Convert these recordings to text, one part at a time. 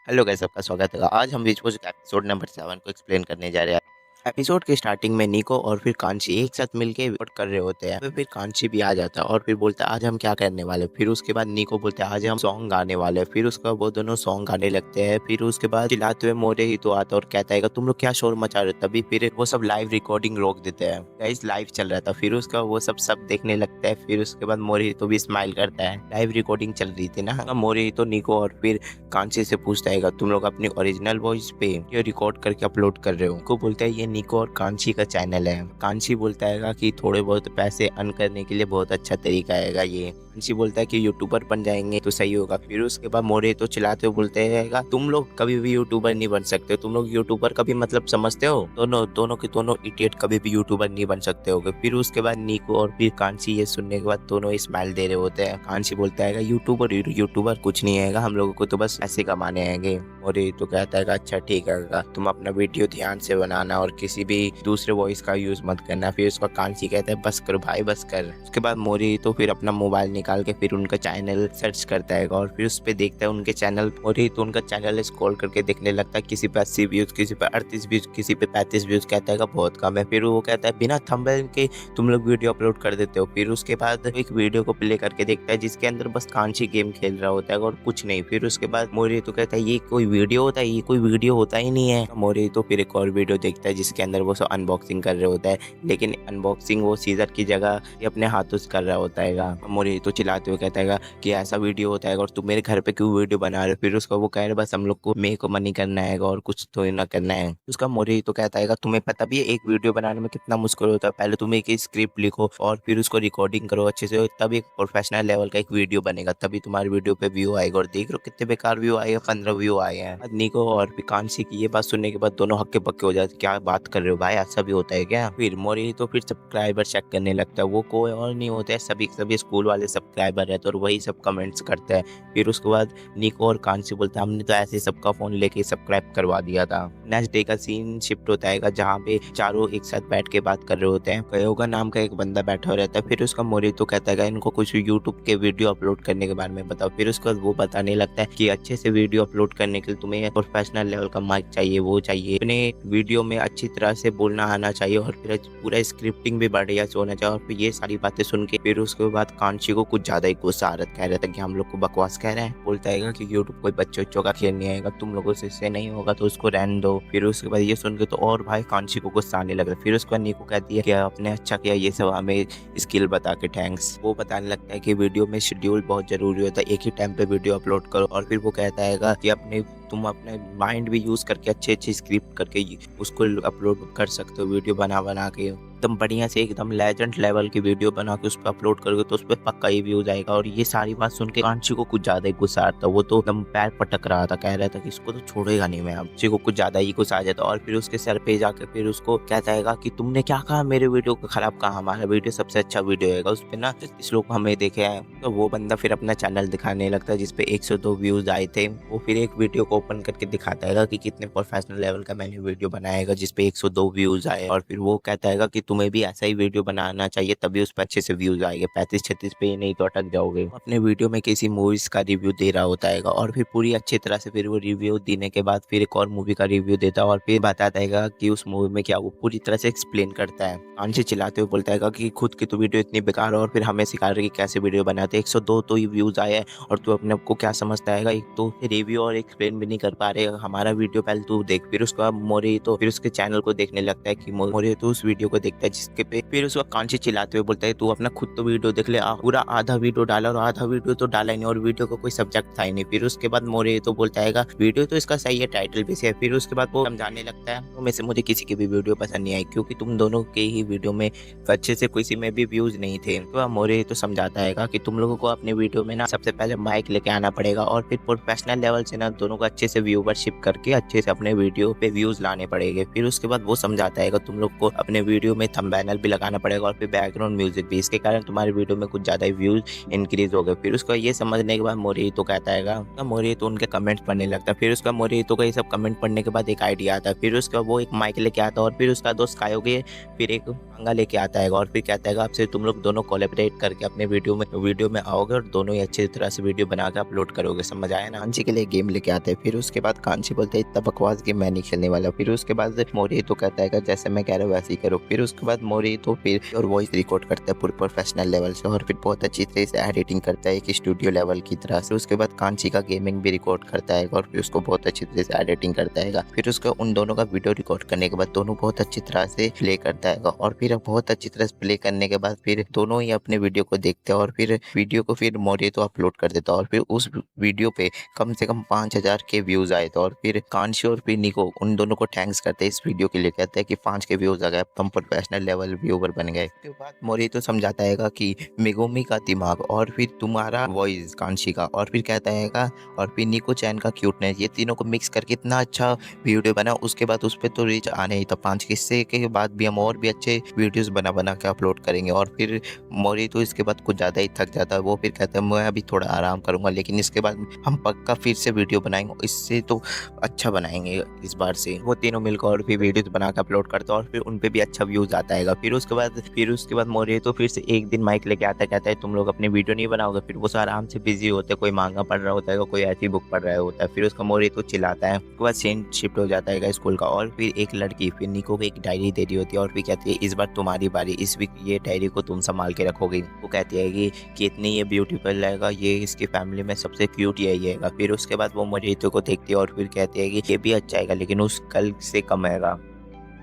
Hello guys, सबका स्वागत है। आज हम विजुअल्स के एपिसोड नंबर 7 को एक्सप्लेन करने जा रहे हैं। एपिसोड के स्टार्टिंग में निको और फिर कांची एक साथ मिलके रिकॉर्ड कर रहे होते हैं। फिर कांची भी आ जाता है और फिर बोलता है आज हम क्या करने वाले। फिर उसके बाद निको बोलता है आज हम सॉन्ग गाने वाले हैं। फिर उसका वो दोनों सॉन्ग गाने लगते हैं। फिर उसके बाद चिल्लाते हुए मोरे ही तो आता है और कहता है तुम लोग क्या शोर मचा रहे हो। तभी फिर वो सब लाइव रिकॉर्डिंग रोक देते हैं। गाइस लाइव चल रहा था। फिर उसका वो सब देखने लगता है। फिर उसके बाद मोरे ही तो भी स्माइल करता है। लाइव रिकॉर्डिंग चल रही थी ना। मोरे ही तो निको और फिर कांची से पूछता है तुम लोग अपनी ओरिजिनल वॉइस पे ये रिकॉर्ड करके अपलोड कर रहे हो। को बोलता है ये निको और कांची का चैनल है। कांची बोलता है कि थोड़े बहुत पैसे अर्न करने के लिए बहुत अच्छा तरीका है ये। कांची बोलता है कि यूट्यूबर बन जाएंगे तो सही होगा। फिर उसके बाद मोरे तो चिल्लाते हुए बोलते हैं तुम लोग कभी भी यूट्यूबर नहीं बन सकते। तुम लोग यूट्यूबर का भी मतलब समझते हो। दोनों दोनों के दोनों इडियट कभी भी यूट्यूबर नहीं बन सकते होगे। फिर उसके बाद निको और फिर कांची ये सुनने के बाद दोनों स्माइल दे रहे होते हैं। कांची बोलता है यूट्यूबर यूट्यूबर कुछ नहीं है, हम लोगों को तो बस पैसे कमाने आएंगे। और ये तो कहता है अच्छा ठीक है, तुम अपना वीडियो ध्यान से बनाना और किसी भी दूसरे वॉइस का यूज मत करना। फिर उसका कांची कहता है बस करो भाई बस कर। उसके बाद मोरी तो फिर अपना मोबाइल निकाल के फिर उनका चैनल सर्च करता है और फिर उस पर देखता है उनके चैनल। मोरी तो उनका चैनल स्क्रॉल करके देखने लगता है, किसी पे 80 व्यूज, किसी पे 38 व्यूज, किसी पे 35 व्यूज। कहता है बहुत कम है। फिर वो कहता है बिना थंबनेल के तुम लोग वीडियो अपलोड कर देते हो। फिर उसके बाद एक वीडियो को प्ले करके देखता है जिसके अंदर बस कांची गेम खेल रहा होता है और कुछ नहीं। फिर उसके बाद मोरी तो कहता है ये कोई वीडियो होता है, ये कोई वीडियो होता ही नहीं है। मोरी तो फिर एक और वीडियो देखता है जिसके अंदर वो सब अनबॉक्सिंग कर रहे होता है, लेकिन अनबॉक्सिंग वो सीजर की जगह ये अपने हाथों से कर रहा होता है। मोरी तो चिल्लाते हुए कहता है कि ऐसा वीडियो होता है और तुम मेरे घर पे क्यों वीडियो बना रहे हो। फिर उसका वो कह रहे बस हम लोग को मेक मनी करना है और कुछ तो ना करना है। उसका मोरी तो कहता है तुम्हें पता भी है एक वीडियो बनाने में कितना मुश्किल होता है। पहले तुम एक स्क्रिप्ट लिखो और फिर उसको रिकॉर्डिंग करो अच्छे से, तब एक प्रोफेशनल लेवल का एक वीडियो बनेगा, तभी तुम्हारे वीडियो पे व्यू आएगा। और देख लो कितने बेकार व्यू आए हैं, 15 व्यू आए हैं। निको और कांची की ये बात सुनने के बाद दोनों हक्के बक्के हो जाते, क्या बात कर रहे हो भाई, ऐसा भी होता है क्या। फिर मोरी तो फिर सब्सक्राइबर चेक करने लगता है। वो कोई और नहीं होता है, सभी स्कूल वाले सब्सक्राइबर रहते हैं और वही सब कमेंट्स करते हैं। फिर उसके बाद निको और कांची बोलते हैं हमने तो ऐसे सबका फोन लेके सब्सक्राइब करवा दिया था। नेक्स्ट डे का सीन शिफ्ट होता है जहाँ पे चारों एक साथ बैठ के बात कर रहे होते हैं। कयोगा नाम का एक बंदा बैठा रहता है। फिर उसका मोरी तो कहता है इनको कुछ यूट्यूब के वीडियो अपलोड करने के बारे में बताओ। फिर उसके बाद वो बताने लगता है कि अच्छे से वीडियो अपलोड करने के लिए तुम्हें प्रोफेशनल लेवल का माइक चाहिए, वो चाहिए, अपने वीडियो में अच्छी तरह से बोलना आना चाहिए और फिर पूरा स्क्रिप्टिंग भी बढ़िया से होना चाहिए। और फिर ये सारी बातें सुन के फिर उसके बाद कांची को कुछ ज्यादा ही गुस्सा आ रहा, कह रहा था कि हम लोग को बकवास कह रहे हैं। बोलता है कि यूट्यूब कोई बच्चों का खेल नहीं आएगा, तुम लोगों से इससे नहीं होगा तो उसको रहने दो। फिर उसके बाद ये सुन के तो और भाई कांची को गुस्सा आने लग रहा। फिर उसके बाद निको कहती है कि आपने अच्छा किया ये सब हमें स्किल बता के, थैंक्स। वो बताने लगता है कि वीडियो में शेड्यूल बहुत जरूरी होता है, एक ही टाइम पे वीडियो अपलोड करो। और फिर वो कहता है कि तुम अपने माइंड भी यूज करके अच्छे स्क्रिप्ट करके उसको अपलोड कर सकते हो, वीडियो बना के एकदम बढ़िया से एकदम लेजेंड लेवल की वीडियो बना के उस पर अपलोड करोगे तो उस पर पक्का ही व्यूज आएगा। और ये सारी बात सुन के कांची को कुछ ज्यादा ही गुस्सा आता, वो तो एकदम पैर पटक रहा था, कह रहा था कि इसको तो छोड़ेगा नहीं मैं। अब को कुछ ज्यादा ही गुस्सा आ जाता और फिर उसके सर पे जाकर फिर उसको कहता है कि तुमने क्या कहा, मेरे वीडियो को खराब कहा, हमारा वीडियो सबसे अच्छा वीडियो है, उस पर ना इस लोग हमें देखे हैं। तो वो बंदा फिर अपना चैनल दिखाने लगता है जिसपे 102 व्यूज आए थे। वो फिर एक वीडियो को ओपन करके दिखाता है कि कितने प्रोफेशनल लेवल का मैंने वीडियो बनाएगा जिसपे 102 व्यूज आए। और फिर वो कहता है कि तुम्हें भी ऐसा ही वीडियो बनाना चाहिए तभी उस पर अच्छे से व्यूज आएंगे, 35-36 पे नहीं तो अटक जाओगे। अपने वीडियो में किसी मूवीज का रिव्यू दे रहा होता है और फिर पूरी अच्छी तरह से फिर वो रिव्यू देने के बाद फिर एक और मूवी का रिव्यू देता है और फिर बताता है कि उस मूवी में क्या, वो पूरी तरह से एक्सप्लेन करता है। कान से चिल्लाते हुए बोलता है कि खुद की तो वीडियो इतनी बेकार और फिर हमें सिखा रही कि कैसे वीडियो बनाते। 102 तो ही व्यूज आए हैं और तू अपने आप को क्या समझता है, एक तो रिव्यू और एक्सप्लेन भी नहीं कर पा रहे, हमारा वीडियो पहले तू देख। फिर उसका मोरी तो फिर उसके चैनल को देखने लगता है कि मोरी तो उस वीडियो को देखता है जिसके पे फिर उसका कान से चिल्लाते हुए बोलता है तू अपना खुद तो वीडियो देख ले, पूरा आधा वीडियो डाला और आधा वीडियो तो डाला ही नहीं और वीडियो का कोई सब्जेक्ट था ही नहीं। फिर उसके बाद मोरे तो बोलता है वीडियो तो इसका सही है, टाइटल भी सही है। फिर उसके बाद वो समझाने लगता है तो में से मुझे किसी की भी वीडियो पसंद नहीं आई क्योंकि तुम दोनों के ही वीडियो में अच्छे से किसी में भी व्यूज नहीं थे। तो मोरे तो समझाता है कि तुम लोगों को अपने वीडियो में ना सबसे पहले माइक लेके आना पड़ेगा और फिर प्रोफेशनल लेवल से ना दोनों को अच्छे से व्यूवरशिप करके अच्छे से अपने वीडियो पे व्यूज लाने पड़ेंगे। फिर उसके बाद वो समझाता है तुम लोग को अपने वीडियो में थंबनेल भी लगाना पड़ेगा और फिर बैकग्राउंड म्यूजिक भी, इसके कारण तुम्हारे वीडियो में कुछ ज्यादा व्यूज इंक्रीज हो गए। फिर उसका ये समझने के बाद मोरी तो कहता है मोरी तो उनके कमेंट्स पढ़ने लगता है। फिर उसका मोरी तो का ये सब कमेंट पढ़ने के बाद एक आइडिया आता है। फिर उसका वो एक माइक लेके आता है और फिर उसका दोस्त कायोगे फिर एक पंगा लेके आता है और फिर कहता है आपसे तुम लोग दोनों कोलैबोरेट करके अपने वीडियो में आओगे और दोनों ही अच्छी तरह से वीडियो बना के अपलोड करोगे, समझ आया ना। कांची के लिए गेम लेके आते हैं। फिर उसके बाद कांची बोलते हैं इतना बकवास गेम मैं नहीं खेलने वाला। फिर उसके बाद मोरी तो कहता है जैसे मैं कह रहा हूँ वैसे ही करो। फिर उसके बाद मोरी तो फिर और वॉइस रिकॉर्ड करता है पूरे प्रोफेशनल लेवल से और फिर बहुत अच्छी तरह से एडिटिंग करता है एक स्टूडियो लेवल की तरह से। उसके बाद कांची का गेमिंग भी रिकॉर्ड करता है और फिर उसको बहुत अच्छी तरह से एडिटिंग करता है। फिर उसका उन दोनों का वीडियो रिकॉर्ड करने के बाद दोनों बहुत अच्छी तरह से प्ले करता है और फिर बहुत अच्छी तरह से प्ले करने के बाद फिर दोनों ही अपने वीडियो को देखते हैं और फिर वीडियो को फिर मोरी तो अपलोड कर देता है और फिर उस वीडियो पे कम से कम 5000 के व्यूज आए। तो और फिर कांशी और फिर निको उन दोनों को थैंक्स करते हैं इस वीडियो के लिए, कहते हैं कि 5 के व्यूज आ गए, तुम प्रोफेशनल लेवल व्यूवर बन गए। उसके बाद मोरी तो समझाता है कि मेगोमी का दिमाग और फिर तुम्हारा वॉइस कांशी का और फिर कहता है और फिर निको चैन का क्यूटनेस, ये तीनों को मिक्स करके इतना अच्छा वीडियो बना। उसके बाद उस पर तो रीच आने ही था 5 किस्से के बाद भी हम और भी अच्छे वीडियोस बना के अपलोड करेंगे। और फिर मोरी तो इसके बाद कुछ ज़्यादा ही थक जाता है, वो फिर कहता है मैं अभी थोड़ा आराम करूंगा लेकिन इसके बाद हम पक्का फिर से वीडियो बनाएंगे, इससे तो अच्छा बनाएंगे इस बार से। वो तीनों मिलकर और फिर वीडियोस बना के अपलोड करते हैं और फिर उन पे भी अच्छा व्यूज आता है। फिर उसके बाद मोरी तो फिर से एक दिन माइक लेके आता है, कहता है तुम लोग अपनी वीडियो नहीं बनाओगे। फिर वो आराम से बिजी होते, कोई मांगा पढ़ रहा होता है, कोई ऐसी बुक पढ़ रहा होता है। फिर उसका मोरी तो चिल्लाता है। उसके बाद सीन शिफ्ट हो जाता है स्कूल का और फिर एक लड़की फिर निको को एक डायरी दे रही होती है और फिर कहती है इस बार तुम्हारी बारी, इस वीक ये डायरी को तुम संभाल के रखोगे। वो कहती है कि इतनी ये ब्यूटीफुल रहेगा, ये इसकी फैमिली में सबसे क्यूट यही है। फिर उसके बाद वो मोहितो को देखती है और फिर कहती है कि ये भी अच्छा आएगा लेकिन उस कल से कम आएगा।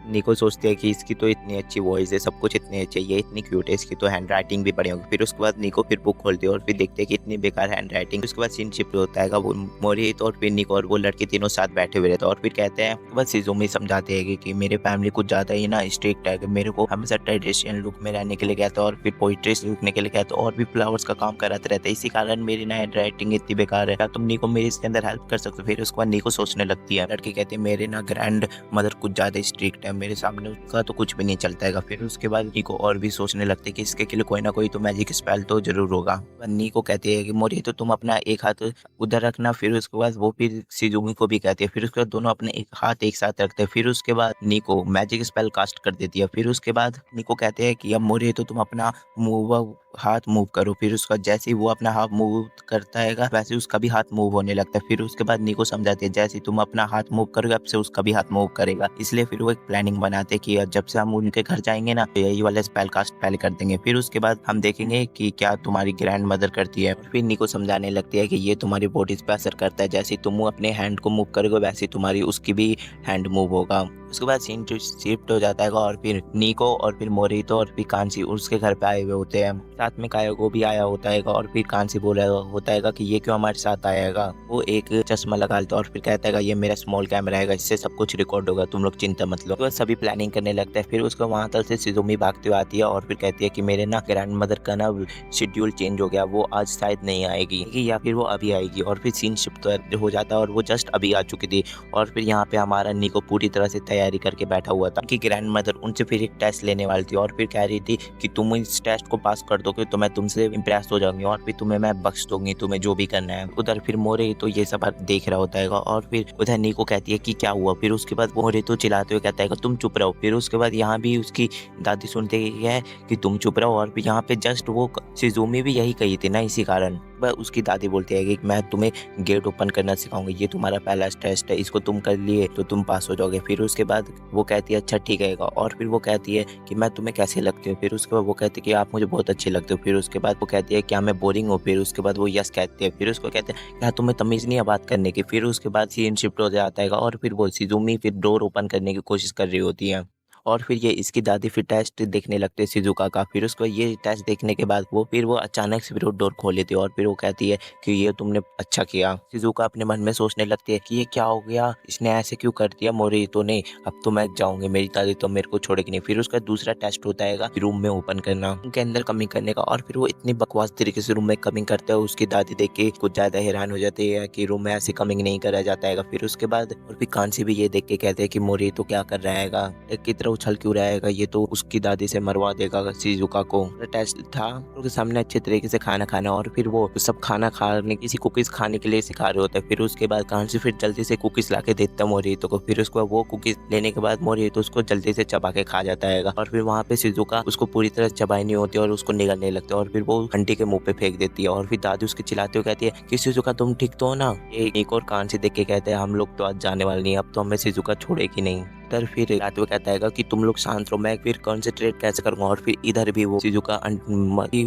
निको सोचते हैं कि इसकी तो इतनी अच्छी वॉइस है, सब कुछ इतनी अच्छी है, ये इतनी क्यूट है, इसकी तो हैंड राइटिंग भी बढ़िया होगी। फिर उसके बाद निको फिर बुक खोलते हैं और फिर देखते हैं कि इतनी बेकार हैंड राइटिंग। उसके बाद सीन शिफ्ट होता है वो मोरितो और फिर निको और वो लड़के तीनों साथ बैठे हुए रहते हैं और फिर कहते हैं बस सिजुमी समझाते हैं कि मेरे फैमिली कुछ ज़्यादा ही ना स्ट्रिक्ट है, कि मेरे को हमेशा ट्रेडिशनल लुक में रहने के लिए कहते हैं और फिर पोइट्री लिखने के लिए कहते हैं और भी फ्लावर्स का काम कराते रहते हैं, इसी कारण मेरी ना हैंड राइटिंग इतनी बेकार है, क्या तुम निको मेरी इसके अंदर हेल्प कर सकते हो। फिर उसके बाद निको सोचने लगती है, लड़के कहते हैं मेरे ना ग्रैंड मदर कुछ ज़्यादा स्ट्रिक्ट है, मेरे सामने उसका तो कुछ भी नहीं चलता है। फिर उसके बाद निको और भी सोचने लगते कि इसके लिए कोई ना कोई तो मैजिक स्पेल तो जरूर होगा। निको कहती है कि मोरी तो तुम अपना एक हाथ उधर रखना। फिर उसके बाद वो फिर सिजुमी को भी कहती है। फिर उसके बाद दोनों अपने एक हाथ एक साथ रखते हैं। फिर उसके बाद निको मैजिक स्पेल कास्ट कर देती है। फिर उसके बाद निको कहते हैं कि अब मोरी तो तुम अपना हाथ मूव करो। फिर उसका जैसे ही वो अपना हाथ मूव करता है वैसे उसका भी हाथ मूव होने लगता है। फिर उसके बाद निको समझाते हैं जैसे तुम अपना हाथ मूव करोगे अब से उसका भी हाथ मूव करेगा। इसलिए फिर वो एक प्लानिंग बनाते हैं कि जब से हम उनके घर जाएंगे ना तो यही वाला स्पेल कास्ट पहले कर देंगे, फिर उसके बाद हम देखेंगे कि क्या तुम्हारी ग्रैंड मदर करती है। फिर निको समझाने लगती है कि ये तुम्हारी बॉडी पे असर करता है, जैसे तुम अपने हैंड को मूव करोगे वैसे तुम्हारी उसकी भी हैंड मूव होगा। उसके बाद सीन शिफ्ट हो जाता है और फिर निको और फिर मोरितो और फिर कांची उसके घर पे आए हुए होते हैं, साथ में कायोगो भी आया होता है और फिर कांची बोला होता है कि ये क्यों हमारे साथ आएगा। वो एक चश्मा लगा लेता है और फिर कहता है ये मेरा स्मॉल कैमरा है, इससे सब कुछ रिकॉर्ड होगा, तुम लोग चिंता मत लो। तो सभी प्लानिंग करने लगता है। फिर उसको वहां तक से सिजुमी भागते हुए आती है और फिर कहती है कि मेरे ना ग्रैंड मदर का ना शेड्यूल चेंज हो गया, वो आज शायद नहीं आएगी या फिर वो अभी आएगी। और फिर सीन शिफ्ट हो जाता है और वो जस्ट अभी आ चुकी थी और फिर यहाँ पे हमारा निको पूरी तरह से तैयारी करके बैठा हुआ था कि ग्रैंड मदर उनसे फिर एक टेस्ट लेने वाली थी और फिर कह रही थी कि तुम इस टेस्ट को पास कर दोगे तो मैं तुमसे इम्प्रेस हो जाऊंगी और फिर तुम्हें मैं बख्श दूंगी, तुम्हें जो भी करना है। उधर फिर मोरे तो ये सब देख रहा होता है और फिर उधर निको कहती है कि क्या हुआ। फिर उसके बाद मोरे तो चिल्लाते हुए कहता है तुम चुप रहो। फिर उसके बाद यहाँ भी उसकी दादी सुनते है कि तुम चुप रहो और यहाँ पे जस्ट वो सिजुमी भी यही कही थी ना, इसी कारण वह उसकी दादी बोलती है कि मैं तुम्हें गेट ओपन करना सिखाऊंगी, ये तुम्हारा पहला टेस्ट है, इसको तुम कर लिए तो तुम पास हो जाओगे। फिर उसके बाद वो कहती है अच्छा ठीक है और फिर वो कहती है कि मैं तुम्हें कैसे लगती हूँ। फिर उसके बाद वो कहती है कि आप मुझे बहुत अच्छे लगते हो। फिर उसके बाद वो कहती है क्या मैं बोरिंग हूँ। फिर उसके बाद वो यस कहती है। फिर उसको कहते हैं क्या तुम्हें तमीज नहीं है बात करने की। फिर उसके बाद सीन शिफ्ट हो जाता है और फिर वो सिजुमी फिर डोर ओपन करने की कोशिश कर रही होती है और फिर ये इसकी दादी फिर टेस्ट देखने लगते हैं शिजुका का। फिर उसको ये टेस्ट देखने के बाद वो अचानक से फिर वो डोर खोल लेती है और फिर वो कहती है कि ये तुमने अच्छा किया। शिजुका अपने मन में सोचने लगती है कि ये क्या हो गया, इसने ऐसे क्यों कर दिया मोरितो ने, अब तो मैं जाऊंगी, मेरी दादी तो मेरे को छोड़ेगी नहीं। फिर उसका दूसरा टेस्ट होता है रूम में ओपन करना, उनके अंदर कमिंग करने का और फिर वो इतनी बकवास तरीके से रूम में कमिंग करता है उसकी दादी देख के कुछ ज्यादा हैरान हो जाती है कि रूम में ऐसे कमिंग नहीं करा जाता है। फिर उसके बाद और फिर कांसी भी ये देख के कहते हैं कि मोरितो क्या कर रहा है, एक की तरह उछल क्यों रहेगा, ये तो उसकी दादी से मरवा देगा शिजुका को। टेस्ट था उनके सामने अच्छे तरीके से खाना खाना, और फिर वो सब खाना खाने किसी कुकीज खाने के लिए सिखा रहे होते हैं। फिर उसके बाद कांची फिर जल्दी से कुकीज ला के देता है मोरिहितो को। फिर उसको वो कुकीज लेने के बाद मोरिहितो उसको जल्दी से चबा के खा जाता है, और फिर वहाँ पे शिजुका उसको पूरी तरह चबाई नहीं होती और उसको निगलने लगता है, और फिर वो आंटी के मुंह पे फेंक देती है। और फिर दादी उसके चिल्लाते हुए कहती है कि शिजुका तुम ठीक तो हो ना। ये एक और कान से देख के कहते हैं हम लोग तो आज जाने वाले नहीं, अब तो हमें शिजुका छोड़ेगी नहीं। इधर फिर रात में कहता है कि तुम लोग शांत रहो, मैं फिर कंसंट्रेट कैसे करूंगा। और फिर इधर भी वो शिजुका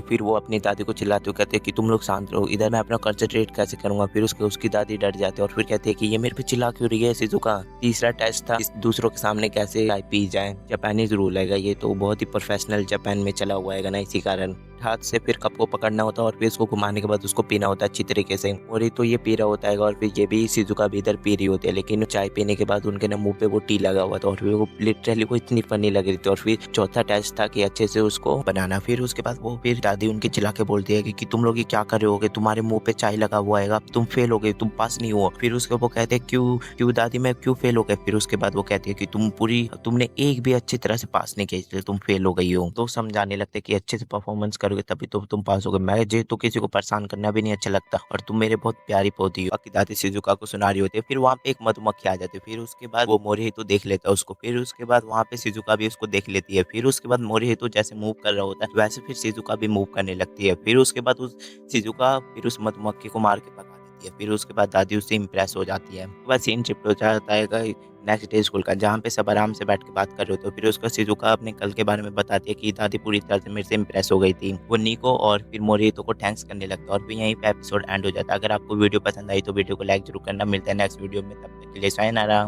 फिर वो अपनी दादी को चिल्लाते हुए कहते हैं कि तुम लोग शांत रहो, इधर मैं अपना कंसंट्रेट कैसे करूंगा। फिर उसकी दादी डर जाती है और फिर कहते हैं कि ये मेरे पे चिल्ला क्यों रही है शिजुका। तीसरा टेस्ट था दूसरों के सामने कैसे चाय पी जाए, जापानीज रूल है ये तो बहुत ही प्रोफेशनल जापान में चला हुआ है ना, इसी कारण हाथ से फिर कप को पकड़ना होता है और फिर उसको घुमाने के बाद उसको पीना होता है अच्छी तरीके से। और ये तो ये पी रहा होता है और फिर ये भी शिजुका भी इधर पी रही होती है, लेकिन चाय पीने के बाद उनके ना मुंह पे वो टी लगा हुआ था और फिर वो लिटरली वो इतनी फनी लग रही थी। और फिर चौथा टेस्ट था कि अच्छे से उसको बनाना। फिर उसके बाद वो फिर दादी उनके चिल्ला के बोलती है कि तुम लोग ये क्या कर रहे होगे, तुम्हारे मुंह पे चाय लगा हुआ है, तुम फेल हो गए, तुम पास नहीं हुआ। फिर उसके वो कहते हैं क्यों क्यों दादी मैं क्यों फेल हो गए। फिर उसके बाद वो कहती है कि तुमने एक भी अच्छी तरह से पास नहीं किया इसलिए तुम फेल हो गई हो। तो समझाने लगते कि अच्छे से परफॉर्मेंस करोगे तभी तो तुम पास हो गए, मैं जे तो किसी को परेशान करना भी नहीं अच्छा लगता और तुम मेरे बहुत प्यारी पोती हो। बाकी दादी शिजुका को सुना रही होती है। फिर वहाँ पे एक मधुमक्खी आ जाती है। फिर उसके बाद वो मोरिहितो देख लेता है उसको। फिर उसके बाद वहाँ पे शिजुका भी उसको देख लेती है। फिर उसके बाद मोरिहितो जैसे मूव कर रहा होता है वैसे फिर शिजुका भी मूव करने लगती है। फिर उसके बाद उस शिजुका फिर उस मधुमक्खी को मार के भगा देती है। फिर उसके बाद दादी उससे इम्प्रेस हो जाती है। उसके बाद सीन शिफ्ट हो जाता है नेक्स्ट डे स्कूल का, जहाँ पे सब आराम से बैठ के बात कर रहे होते। फिर उसका शिजुका अपने कल के बारे में बताती है कि दादी पूरी तरह से मेरे से इम्प्रेस हो गई थी। वो निको और फिर मोरिहितो को थैंक्स करने लगता है और फिर यहीं पे एपिसोड एंड हो जाता है। अगर आपको वीडियो पसंद आई तो वीडियो को लाइक जरूर करना। मिलता है नेक्स्ट वीडियो में, तब तक के लिए सायनारा।